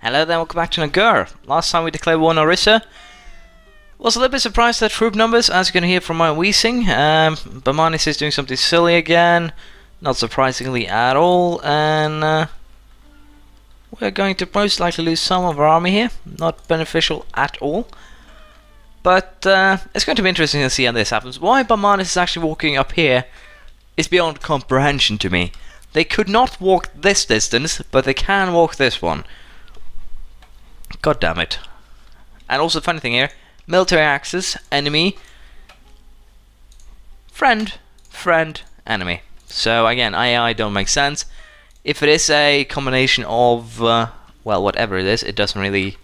Hello there, welcome back to Nagaur. Last time we declared war on Orissa. Was a little bit surprised at troop numbers, as you can hear from my wheezing. Bamanis is doing something silly again, not surprisingly at all, and we're going to most likely lose some of our army here. Not beneficial at all. But it's going to be interesting to see how this happens. Why Bamanis is actually walking up here is beyond comprehension to me. They could not walk this distance, but they can walk this one. God damn it. And also the funny thing here, military axis, enemy, friend, enemy. So again, AI don't make sense. If it is a combination of, well, whatever it is, it doesn't really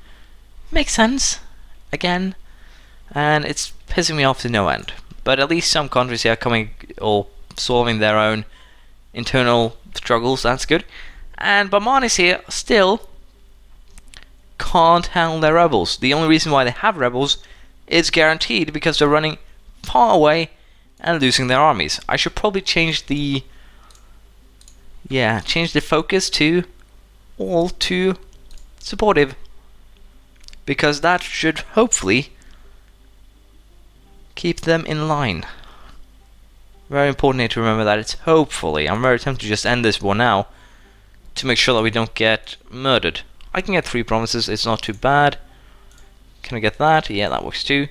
make sense, again. And it's pissing me off to no end. But at least some countries here are coming, or solving their own internal struggles, that's good. And Bamanis here still can't handle their rebels. The only reason why they have rebels is guaranteed because they're running far away and losing their armies. I should probably change the focus to all too supportive, because that should hopefully keep them in line. Very important here to remember that it's hopefully. I'm very tempted to just end this war now to make sure that we don't get murdered. I can get 3 provinces, it's not too bad. Can I get that? Yeah, that works too.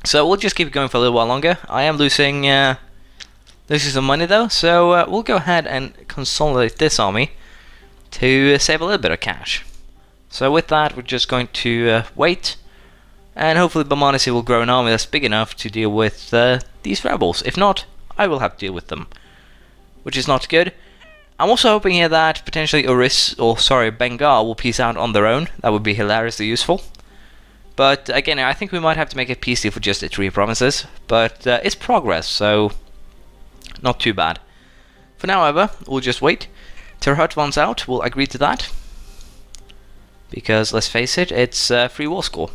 So we'll just keep it going for a little while longer. I am losing some money though, so we'll go ahead and consolidate this army to save a little bit of cash. So with that, we're just going to wait, and hopefully Bamanis will grow an army that's big enough to deal with these rebels. If not, I will have to deal with them, which is not good. I'm also hoping here that potentially Bengal will peace out on their own. That would be hilariously useful. But again, I think we might have to make a peace deal for just the 3 provinces. But it's progress, so not too bad. For now, however, we'll just wait. Terhut wants out, we'll agree to that. Because, let's face it, it's free war score.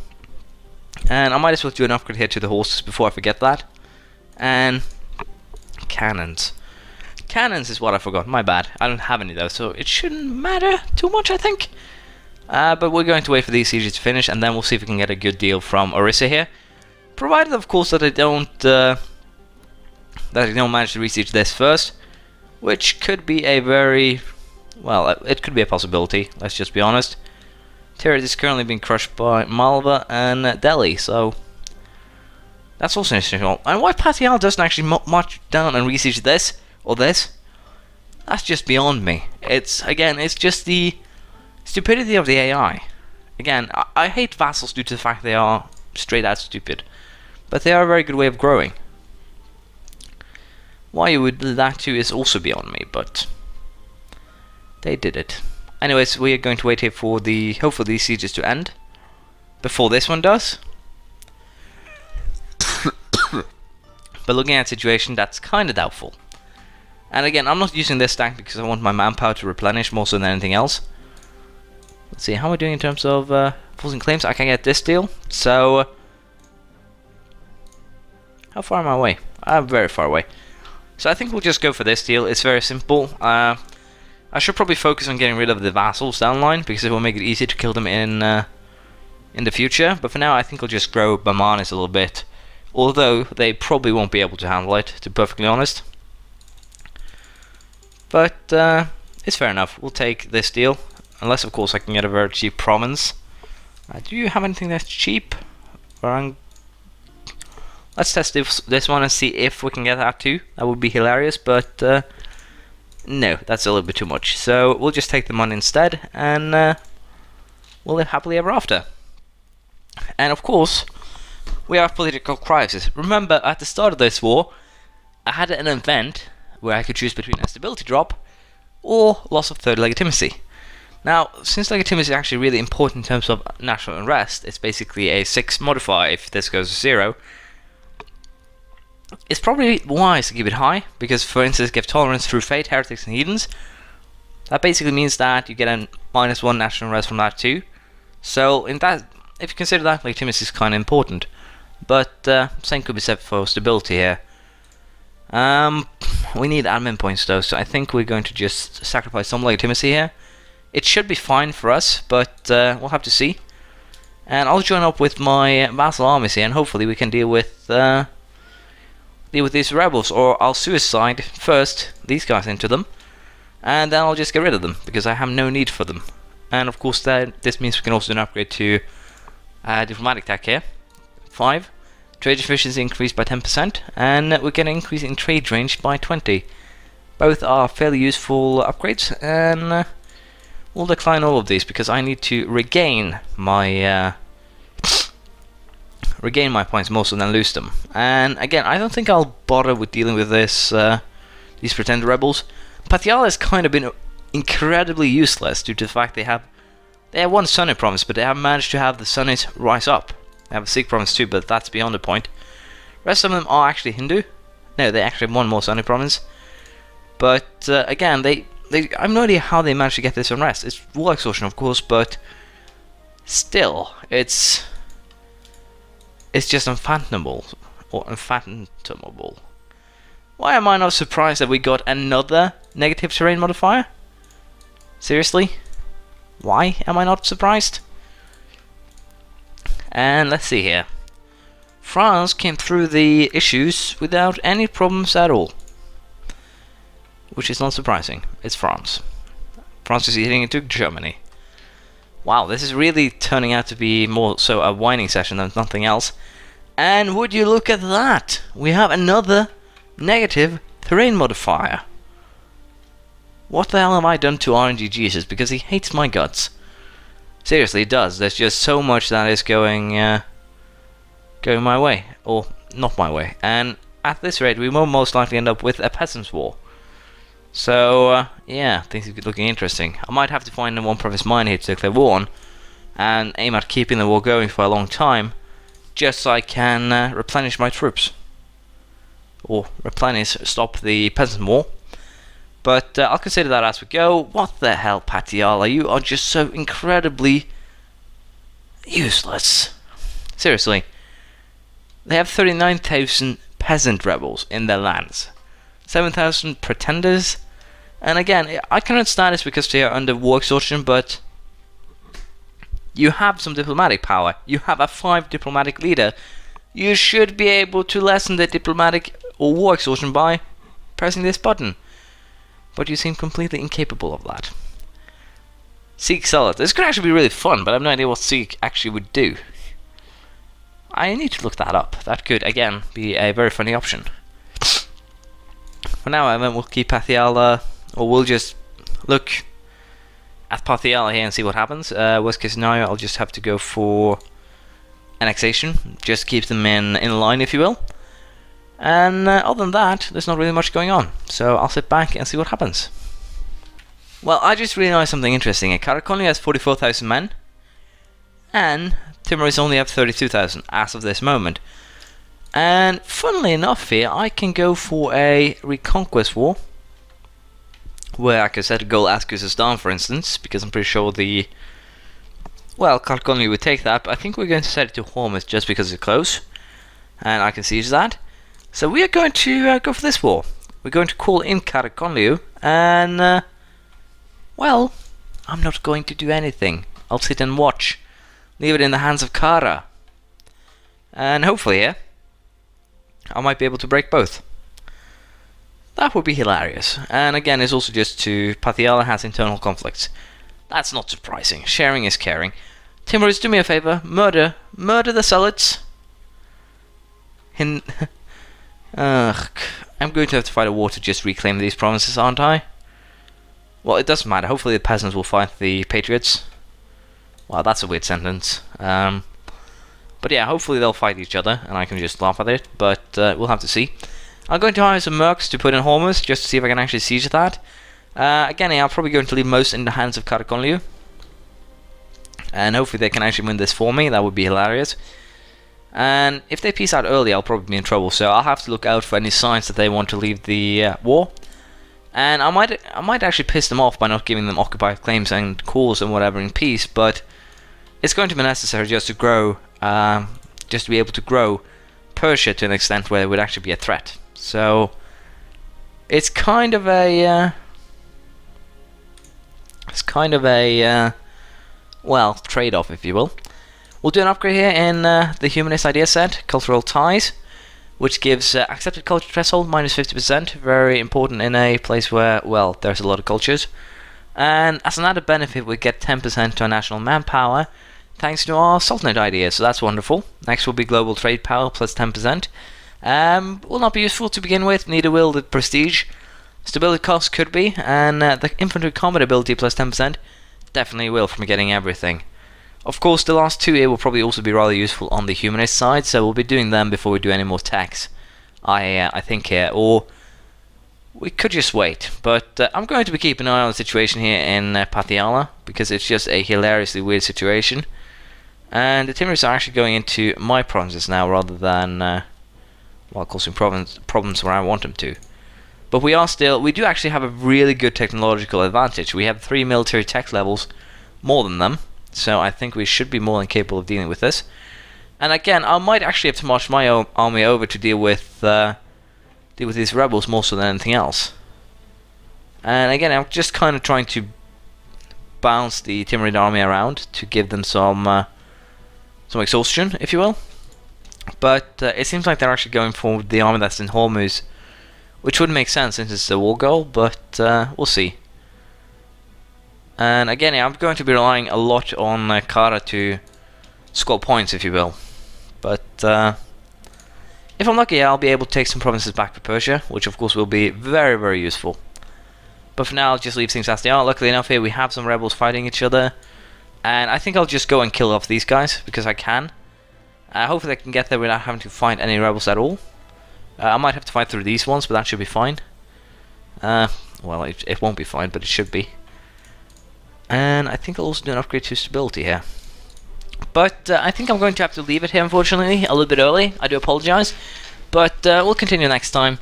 And I might as well do an upgrade here to the horses before I forget that. And cannons. Cannons is what I forgot, my bad. I don't have any though, so it shouldn't matter too much, I think. But we're going to wait for these sieges to finish, and then we'll see if we can get a good deal from Orissa here. Provided, of course, that they don't manage to besiege this first, which could be a very, well, it could be a possibility. Let's just be honest. Territ is currently being crushed by Malva and Delhi, so that's also interesting. And why Patiala doesn't actually march down and besiege this or this, that's just beyond me. It's just the stupidity of the AI. Again, I hate vassals due to the fact they are straight out stupid, but they are a very good way of growing. Why you would do that too is also beyond me, but they did it. Anyways, we are going to wait here for hopefully these sieges to end before this one does. But looking at the situation, that's kind of doubtful. And again, I'm not using this stack because I want my manpower to replenish more so than anything else. Let's see, how am I doing in terms of forcing claims? I can get this deal. So, how far am I away? I'm very far away. So I think we'll just go for this deal. It's very simple. I should probably focus on getting rid of the vassals down line, because it will make it easier to kill them in the future. But for now, I think I'll just grow Bamanis a little bit. Although, they probably won't be able to handle it, to be perfectly honest. But it's fair enough. We'll take this deal, unless of course I can get a very cheap province. Do you have anything that's cheap? Let's test this one and see if we can get that too. That would be hilarious, but no, that's a little bit too much. So we'll just take the money instead, and we'll live happily ever after. And of course, we have political crisis. Remember, at the start of this war, I had an event where I could choose between a stability drop or loss of third legitimacy. Now, since legitimacy is actually really important in terms of national unrest, it's basically a 6 modifier if this goes to 0. It's probably wise to keep it high, because for instance, give tolerance through fate, heretics and heathens. That basically means that you get a -1 national unrest from that too. So in that, if you consider that, legitimacy is kind of important. But same could be said for stability here. We need admin points though, so I think we're going to just sacrifice some legitimacy here It should be fine for us, but we'll have to see. And I'll join up with my vassal armies here, and hopefully we can deal with these rebels, or I'll suicide first these guys into them, and then I'll just get rid of them because I have no need for them. And of course, this means we can also do an upgrade to diplomatic tech here. 5. Trade efficiency increased by 10%, and we get an increase in trade range by 20. Both are fairly useful upgrades, and we'll decline all of these because I need to regain my points most and then lose them. And again, I don't think I'll bother with dealing with this these pretender rebels. Patiala has kind of been incredibly useless due to the fact they have one Sunni province, but they have managed to have the Sunnis rise up. They have a Sikh province too, but that's beyond the point. Rest of them are actually Hindu. No, they actually have one more Sunni province. But again, I have no idea how they managed to get this unrest. It's war exhaustion, of course, but still, it's just unfathomable. Why am I not surprised that we got another negative terrain modifier? Seriously? Why am I not surprised? And let's see here. France came through the issues without any problems at all. Which is not surprising. It's France. France is eating into Germany. Wow, this is really turning out to be more so a whining session than nothing else. And would you look at that? We have another negative terrain modifier. What the hell have I done to RNG Jesus? Because he hates my guts. Seriously, it does. There's just so much that is going my way. Or not my way. And at this rate, we will most likely end up with a peasants' war. So, yeah, things are looking interesting. I might have to find a one province mine here to declare war on, and aim at keeping the war going for a long time, just so I can replenish my troops. Or stop the peasant war. But I'll consider that as we go. What the hell, Patiala? You are just so incredibly useless. Seriously. They have 39,000 peasant rebels in their lands. 7,000 pretenders. And again, I can understand this because they are under war exhaustion, but you have some diplomatic power. You have a 5 diplomatic leader. You should be able to lessen the diplomatic or war exhaustion by pressing this button. But you seem completely incapable of that. Sikh Zealot. This could actually be really fun, but I have no idea what Sikh actually would do. I need to look that up. That could, again, be a very funny option. For now, we'll keep Patiala, or we'll just look at Patiala here and see what happens. Worst case scenario, I'll just have to go for annexation. Just keep them in line, if you will. And other than that, there's not really much going on. So I'll sit back and see what happens. Well, I just realized something interesting. Karakonya has 44,000 men, and Timorese only have 32,000 as of this moment. And funnily enough here, I can go for a reconquest war, where I could set a goal as Kyrgyzstan, for instance, because I'm pretty sure Karakonya would take that, but I think we're going to set it to Hormuz just because it's close, and I can siege that. So we are going to go for this war. We're going to call in Karakonya, and well, I'm not going to do anything. I'll sit and watch. Leave it in the hands of Kara. And hopefully, yeah, I might be able to break both. That would be hilarious. And again, it's also just Patiala has internal conflicts. That's not surprising. Sharing is caring. Timorese, do me a favor. Murder the zealots. I'm going to have to fight a war to just reclaim these provinces, aren't I? Well, it doesn't matter. Hopefully the peasants will fight the patriots. Wow, that's a weird sentence. But yeah, hopefully they'll fight each other, and I can just laugh at it, but we'll have to see. I'm going to hire some mercs to put in Hormuz, just to see if I can actually siege that. Again, I'm probably going to leave most in the hands of Karakonya. And hopefully they can actually win this for me. That would be hilarious. And if they peace out early, I'll probably be in trouble, so I'll have to look out for any signs that they want to leave the war. And I might actually piss them off by not giving them occupied claims and calls and whatever in peace, but it's going to be necessary just to grow, just to be able to grow Persia to an extent where it would actually be a threat. So it's kind of a It's kind of a, well, trade-off, if you will. We'll do an upgrade here in the humanist idea set, cultural ties, which gives accepted culture threshold minus 50%, very important in a place where, well, there's a lot of cultures. And as an added benefit, we get 10% to our national manpower, thanks to our Sultanate idea, so that's wonderful. Next will be global trade power plus 10%. Will not be useful to begin with, neither will the prestige. Stability cost could be, and the infantry combat ability plus 10% definitely will from getting everything. Of course, the last two here will probably also be rather useful on the humanist side, so we'll be doing them before we do any more tax. I think here, or we could just wait. But I'm going to be keeping an eye on the situation here in Patiala, because it's just a hilariously weird situation. And the Timurids are actually going into my provinces now, rather than well, causing problems where I want them to. But we do actually have a really good technological advantage. We have 3 military tech levels more than them. So I think we should be more than capable of dealing with this. And again, I might actually have to march my own army over to deal with these rebels more so than anything else. And again, I'm just kind of trying to bounce the Timurid army around to give them some exhaustion, if you will. But it seems like they're actually going for the army that's in Hormuz, which would make sense since it's a war goal, but we'll see. And again, I'm going to be relying a lot on Kara to score points, if you will. But if I'm lucky, I'll be able to take some provinces back to Persia, which of course will be very, very useful. But for now, I'll just leave things as they are. Luckily enough, here we have some rebels fighting each other, and I think I'll just go and kill off these guys because I can. Hopefully, I can get there without having to fight any rebels at all. I might have to fight through these ones, but that should be fine. Well, it won't be fine, but it should be. And I think I'll also do an upgrade to stability here. But I think I'm going to have to leave it here, unfortunately, a little bit early. I do apologise. But we'll continue next time.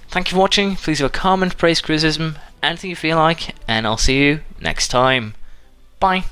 Thank you for watching. Please leave a comment, praise, criticism, anything you feel like. And I'll see you next time. Bye.